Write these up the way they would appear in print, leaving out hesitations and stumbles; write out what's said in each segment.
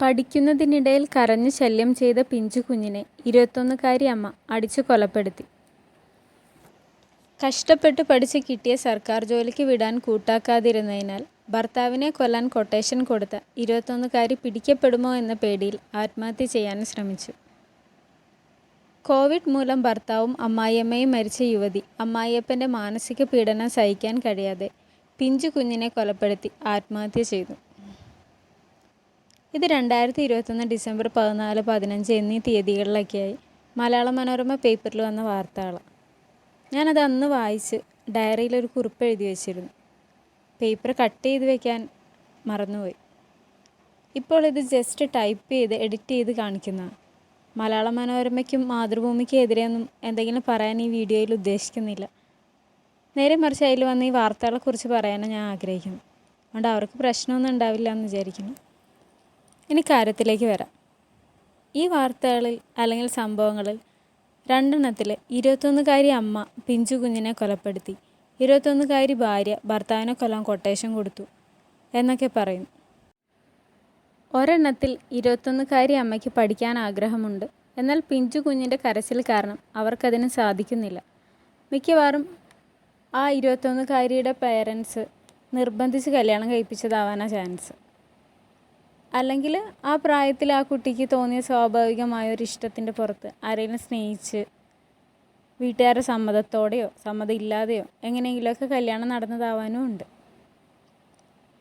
പഠിക്കുന്നതിനിടയിൽ കരഞ്ഞ് ശല്യം ചെയ്ത പിഞ്ചു കുഞ്ഞിനെ 21-കാരി അമ്മ അടിച്ചു കൊലപ്പെടുത്തി. കഷ്ടപ്പെട്ട് പഠിച്ച് കിട്ടിയ സർക്കാർ ജോലിക്ക് വിടാൻ കൂട്ടാക്കാതിരുന്നതിനാൽ ഭർത്താവിനെ കൊല്ലാൻ ക്വട്ടേഷൻ കൊടുത്ത 21-കാരി പിടിക്കപ്പെടുമോ എന്ന പേടിയിൽ ആത്മഹത്യ ചെയ്യാൻ ശ്രമിച്ചു. കോവിഡ് മൂലം ഭർത്താവും അമ്മായിയമ്മയും മരിച്ച യുവതി അമ്മായിയപ്പൻ്റെ മാനസിക പീഡനം സഹിക്കാൻ കഴിയാതെ പിഞ്ചു കുഞ്ഞിനെ കൊലപ്പെടുത്തി ആത്മഹത്യ ചെയ്തു. ഇത് 2021 ഡിസംബർ 14, 15 എന്നീ തീയതികളിലൊക്കെയായി മലയാള മനോരമ പേപ്പറിൽ വന്ന വാർത്തകളാണ്. ഞാനത് അന്ന് വായിച്ച് ഡയറിയിലൊരു കുറിപ്പ് എഴുതി വെച്ചിരുന്നു. പേപ്പർ കട്ട് ചെയ്ത് വെക്കാൻ മറന്നുപോയി. ഇപ്പോൾ ഇത് ജസ്റ്റ് ടൈപ്പ് ചെയ്ത് എഡിറ്റ് ചെയ്ത് കാണിക്കുന്നതാണ്. മലയാള മനോരമയ്ക്കും മാതൃഭൂമിക്കും എതിരെയൊന്നും എന്തെങ്കിലും പറയാൻ ഈ വീഡിയോയിൽ ഉദ്ദേശിക്കുന്നില്ല. നേരെ മറിച്ച് അതിൽ വന്ന ഈ വാർത്തകളെക്കുറിച്ച് പറയാനാണ് ഞാൻ ആഗ്രഹിക്കുന്നത്. അതുകൊണ്ട് അവർക്ക് പ്രശ്നമൊന്നും ഉണ്ടാവില്ല എന്ന് വിചാരിക്കുന്നു. ഇനി കാര്യത്തിലേക്ക് വരാം. ഈ വാർത്തകളിൽ അല്ലെങ്കിൽ സംഭവങ്ങളിൽ 2 21-കാരി അമ്മ പിഞ്ചു കുഞ്ഞിനെ കൊലപ്പെടുത്തി, 21-കാരി ഭാര്യ ഭർത്താവിനെ കൊല്ലാൻ ക്വട്ടേഷൻ കൊടുത്തു എന്നൊക്കെ പറയുന്നു. ഒരെണ്ണത്തിൽ 21-കാരി അമ്മയ്ക്ക് പഠിക്കാൻ ആഗ്രഹമുണ്ട്. എന്നാൽ പിഞ്ചു കുഞ്ഞിൻ്റെ കരച്ചിൽ കാരണം അവർക്കതിന് സാധിക്കുന്നില്ല. മിക്കവാറും ആ 21-കാരിയുടെ പേരൻസ് നിർബന്ധിച്ച് കല്യാണം കഴിപ്പിച്ചതാവാനാണ് ചാൻസ്. അല്ലെങ്കിൽ ആ പ്രായത്തിൽ ആ കുട്ടിക്ക് തോന്നിയ സ്വാഭാവികമായ ഒരു ഇഷ്ടത്തിൻ്റെ പുറത്ത് ആരെങ്കിലും സ്നേഹിച്ച് വീട്ടുകാരുടെ സമ്മതത്തോടെയോ സമ്മതമില്ലാതെയോ എങ്ങനെയെങ്കിലുമൊക്കെ കല്യാണം നടന്നതാവാനും ഉണ്ട്.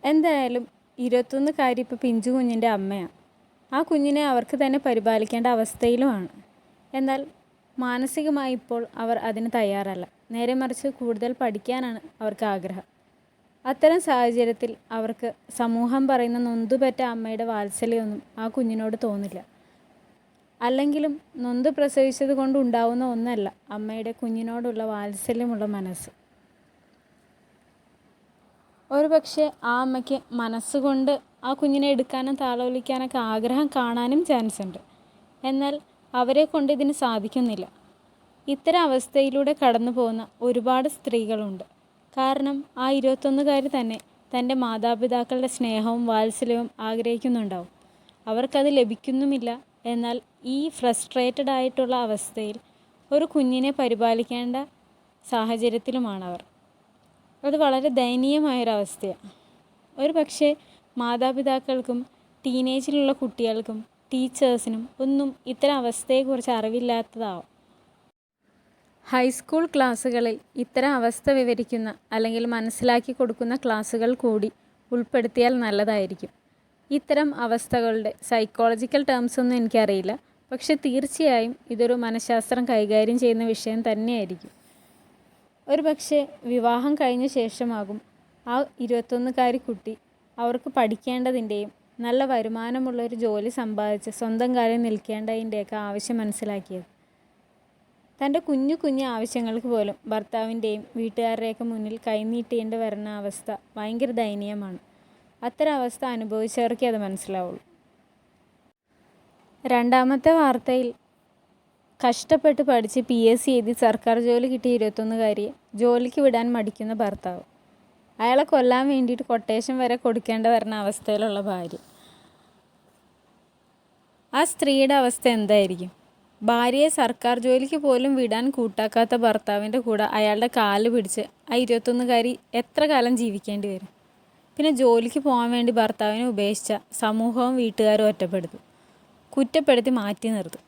എന്തായാലും 21-കാരി ഇപ്പോൾ പിഞ്ചു കുഞ്ഞിൻ്റെ അമ്മയാണ്. ആ കുഞ്ഞിനെ അവർക്ക് തന്നെ പരിപാലിക്കേണ്ട അവസ്ഥയിലുമാണ്. എന്നാൽ മാനസികമായി ഇപ്പോൾ അവർ അതിന് തയ്യാറല്ല. നേരെ മറിച്ച് കൂടുതൽ പഠിക്കാനാണ് അവർക്ക് ആഗ്രഹം. അത്തരം സാഹചര്യത്തിൽ അവർക്ക് സമൂഹം പറയുന്ന നൊന്തുപെറ്റ അമ്മയുടെ വാത്സല്യമൊന്നും ആ കുഞ്ഞിനോട് തോന്നില്ല. അല്ലെങ്കിലും നൊന്ത് പ്രസവിച്ചത് കൊണ്ട് ഉണ്ടാവുന്ന ഒന്നല്ല അമ്മയുടെ കുഞ്ഞിനോടുള്ള വാത്സല്യമുള്ള മനസ്സ്. ഒരു പക്ഷേ ആ അമ്മയ്ക്ക് മനസ്സുകൊണ്ട് ആ കുഞ്ഞിനെ എടുക്കാനും താലോലിക്കാനൊക്കെ ആഗ്രഹം കാണാനും ചാൻസ് ഉണ്ട്. എന്നാൽ അവരെ കൊണ്ട് ഇതിന് സാധിക്കുന്നില്ല. ഇത്തരം അവസ്ഥയിലൂടെ കടന്നു പോകുന്ന ഒരുപാട് സ്ത്രീകളുണ്ട്. കാരണം ആ 21-കാരി തന്നെ തൻ്റെ മാതാപിതാക്കളുടെ സ്നേഹവും വാത്സല്യവും ആഗ്രഹിക്കുന്നുണ്ടാവും. അവർക്കത് ലഭിക്കുന്നുമില്ല. എന്നാൽ ഈ ഫ്രസ്ട്രേറ്റഡ് ആയിട്ടുള്ള അവസ്ഥയിൽ ഒരു കുഞ്ഞിനെ പരിപാലിക്കേണ്ട സാഹചര്യത്തിലുമാണവർ. അത് വളരെ ദയനീയമായൊരവസ്ഥയാണ്. ഒരു പക്ഷേ മാതാപിതാക്കൾക്കും ടീനേജിലുള്ള കുട്ടികൾക്കും ടീച്ചേഴ്സിനും ഒന്നും ഇത്തരം അവസ്ഥയെക്കുറിച്ച് അറിവില്ലാത്തതാവും. ഹൈസ്കൂൾ ക്ലാസ്സുകളിൽ ഇത്തരം അവസ്ഥ വിവരിക്കുന്ന അല്ലെങ്കിൽ മനസ്സിലാക്കി കൊടുക്കുന്ന ക്ലാസ്സുകൾ കൂടി ഉൾപ്പെടുത്തിയാൽ നല്ലതായിരിക്കും. ഇത്തരം അവസ്ഥകളുടെ സൈക്കോളജിക്കൽ ടേംസ് ഒന്നും എനിക്കറിയില്ല. പക്ഷെ തീർച്ചയായും ഇതൊരു മനഃശാസ്ത്രം കൈകാര്യം ചെയ്യുന്ന വിഷയം തന്നെയായിരിക്കും. ഒരു പക്ഷേ വിവാഹം കഴിഞ്ഞ ശേഷമാകും ആ 21-കാരി കുട്ടി അവർക്ക് പഠിക്കേണ്ടതിൻ്റെയും നല്ല വരുമാനമുള്ളൊരു ജോലി സമ്പാദിച്ച് സ്വന്തം കാര്യം നിൽക്കേണ്ടതിൻ്റെയൊക്കെ ആവശ്യം മനസ്സിലാക്കിയത്. തൻ്റെ കുഞ്ഞു ആവശ്യങ്ങൾക്ക് പോലും ഭർത്താവിൻ്റെയും വീട്ടുകാരുടെയൊക്കെ മുന്നിൽ കൈനീട്ടേണ്ടി വരുന്ന അവസ്ഥ ഭയങ്കര ദയനീയമാണ്. അത്തരം അവസ്ഥ അനുഭവിച്ചവർക്കേ അത് മനസ്സിലാവുള്ളൂ. രണ്ടാമത്തെ വാർത്തയിൽ കഷ്ടപ്പെട്ട് പഠിച്ച് PSC എഴുതി സർക്കാർ ജോലി കിട്ടിയ 21-കാരിയെ ജോലിക്ക് വിടാൻ മടിക്കുന്ന ഭർത്താവ്, അയാളെ കൊല്ലാൻ വേണ്ടിയിട്ട് ക്വട്ടേഷൻ വരെ കൊടുക്കേണ്ടി വരുന്ന അവസ്ഥയിലുള്ള ഭാര്യ. ആ സ്ത്രീയുടെ അവസ്ഥ എന്തായിരിക്കും? ഭാര്യയെ സർക്കാർ ജോലിക്ക് പോലും വിടാൻ കൂട്ടാക്കാത്ത ഭർത്താവിൻ്റെ കൂടെ അയാളുടെ കാല് പിടിച്ച് ആ 21-കാരി എത്ര കാലം ജീവിക്കേണ്ടി വരും? പിന്നെ ജോലിക്ക് പോകാൻ വേണ്ടി ഭർത്താവിനെ ഉപേക്ഷിച്ച സമൂഹവും വീട്ടുകാരും ഒറ്റപ്പെടുത്തും, കുറ്റപ്പെടുത്തി മാറ്റി നിർത്തും.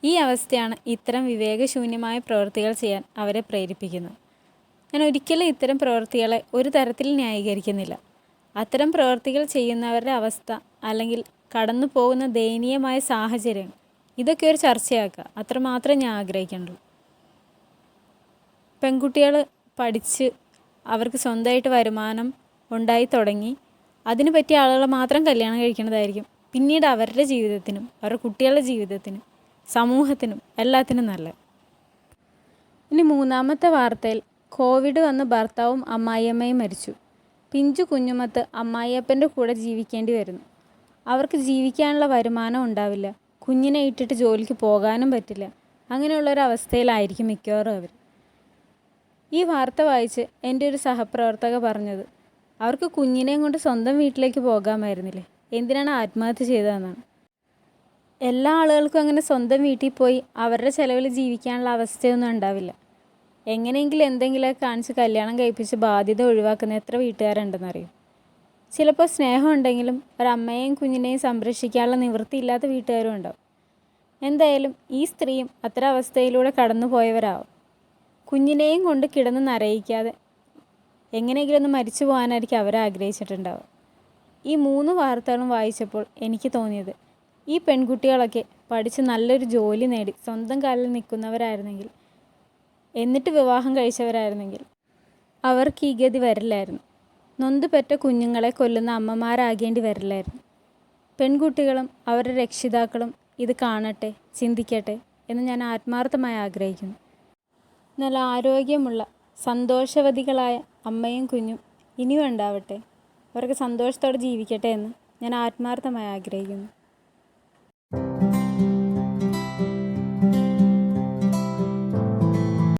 ഈ അവസ്ഥയാണ് ഇത്തരം വിവേകശൂന്യമായ പ്രവൃത്തികൾ ചെയ്യാൻ അവരെ പ്രേരിപ്പിക്കുന്നത്. ഞാൻ ഒരിക്കലും ഇത്തരം പ്രവൃത്തികളെ ഒരു തരത്തിൽ ന്യായീകരിക്കുന്നില്ല. അത്തരം പ്രവൃത്തികൾ ചെയ്യുന്നവരുടെ അവസ്ഥ അല്ലെങ്കിൽ കടന്നു പോകുന്ന ദയനീയമായ സാഹചര്യം ഇതൊക്കെ ഒരു ചർച്ചയാക്കുക, അത്രമാത്രം ഞാൻ ആഗ്രഹിക്കുന്നുള്ളൂ. പെൺകുട്ടികൾ പഠിച്ച് അവർക്ക് സ്വന്തമായിട്ട് വരുമാനം ഉണ്ടായി തുടങ്ങി അതിന് പറ്റിയ ആളുകളെ മാത്രം കല്യാണം കഴിക്കുന്നതായിരിക്കും പിന്നീട് അവരുടെ ജീവിതത്തിനും അവരുടെ കുട്ടികളുടെ ജീവിതത്തിനും സമൂഹത്തിനും എല്ലാത്തിനും നല്ലത്. ഇനി മൂന്നാമത്തെ വാർത്തയിൽ കോവിഡ് വന്ന് ഭർത്താവും അമ്മായിയമ്മയും മരിച്ചു. പിഞ്ചു കുഞ്ഞുമത്ത് അമ്മായിയപ്പൻ്റെ കൂടെ ജീവിക്കേണ്ടി വരുന്നു. അവർക്ക് ജീവിക്കാനുള്ള വരുമാനം ഉണ്ടാവില്ല. കുഞ്ഞിനെ ഇട്ടിട്ട് ജോലിക്ക് പോകാനും പറ്റില്ല. അങ്ങനെയുള്ളൊരവസ്ഥയിലായിരിക്കും മിക്കവാറും അവർ. ഈ വാർത്ത വായിച്ച് എൻ്റെ ഒരു സഹപ്രവർത്തക പറഞ്ഞത് അവർക്ക് കുഞ്ഞിനെയും കൊണ്ട് സ്വന്തം വീട്ടിലേക്ക് പോകാമായിരുന്നില്ലേ, എന്തിനാണ് ആത്മഹത്യ ചെയ്തതെന്നാണ്. എല്ലാ ആളുകൾക്കും അങ്ങനെ സ്വന്തം വീട്ടിൽ പോയി അവരുടെ ചിലവിൽ ജീവിക്കാനുള്ള അവസ്ഥയൊന്നും ഉണ്ടാവില്ല. എങ്ങനെയെങ്കിലും എന്തെങ്കിലുമൊക്കെ കാണിച്ച് കല്യാണം കഴിപ്പിച്ച് ബാധ്യത ഒഴിവാക്കുന്ന എത്ര വീട്ടുകാരുണ്ടെന്നറിയും. ചിലപ്പോൾ സ്നേഹം ഉണ്ടെങ്കിലും ഒരമ്മയെയും കുഞ്ഞിനെയും സംരക്ഷിക്കാനുള്ള നിവൃത്തിയില്ലാത്ത വീട്ടുകാരും ഉണ്ടാവും. എന്തായാലും ഈ സ്ത്രീയും അത്തരം അവസ്ഥയിലൂടെ കടന്നു പോയവരാവും. കുഞ്ഞിനെയും കൊണ്ട് കിടന്ന് നരയിക്കാതെ എങ്ങനെയെങ്കിലും ഒന്ന് മരിച്ചു പോകാനായിരിക്കും അവരാഗ്രഹിച്ചിട്ടുണ്ടാവുക. ഈ 3 വാർത്തകളും വായിച്ചപ്പോൾ എനിക്ക് തോന്നിയത്, ഈ പെൺകുട്ടികളൊക്കെ പഠിച്ച് നല്ലൊരു ജോലി നേടി സ്വന്തം കാലിൽ നിൽക്കുന്നവരായിരുന്നെങ്കിൽ, എന്നിട്ട് വിവാഹം കഴിച്ചവരായിരുന്നെങ്കിൽ അവർക്ക് ഈ ഗതി വരില്ലായിരുന്നു. നൊന്തുപെറ്റ കുഞ്ഞുങ്ങളെ കൊല്ലുന്ന അമ്മമാരാകേണ്ടി വരില്ലായിരുന്നു. പെൺകുട്ടികളും അവരുടെ രക്ഷിതാക്കളും ഇത് കാണട്ടെ, ചിന്തിക്കട്ടെ എന്ന് ഞാൻ ആത്മാർത്ഥമായി ആഗ്രഹിക്കുന്നു. നല്ല ആരോഗ്യമുള്ള സന്തോഷവതികളായ അമ്മയും കുഞ്ഞും ഇനിയും ഉണ്ടാവട്ടെ. അവർക്ക് സന്തോഷത്തോടെ ജീവിക്കട്ടെ എന്ന് ഞാൻ ആത്മാർത്ഥമായി ആഗ്രഹിക്കുന്നു.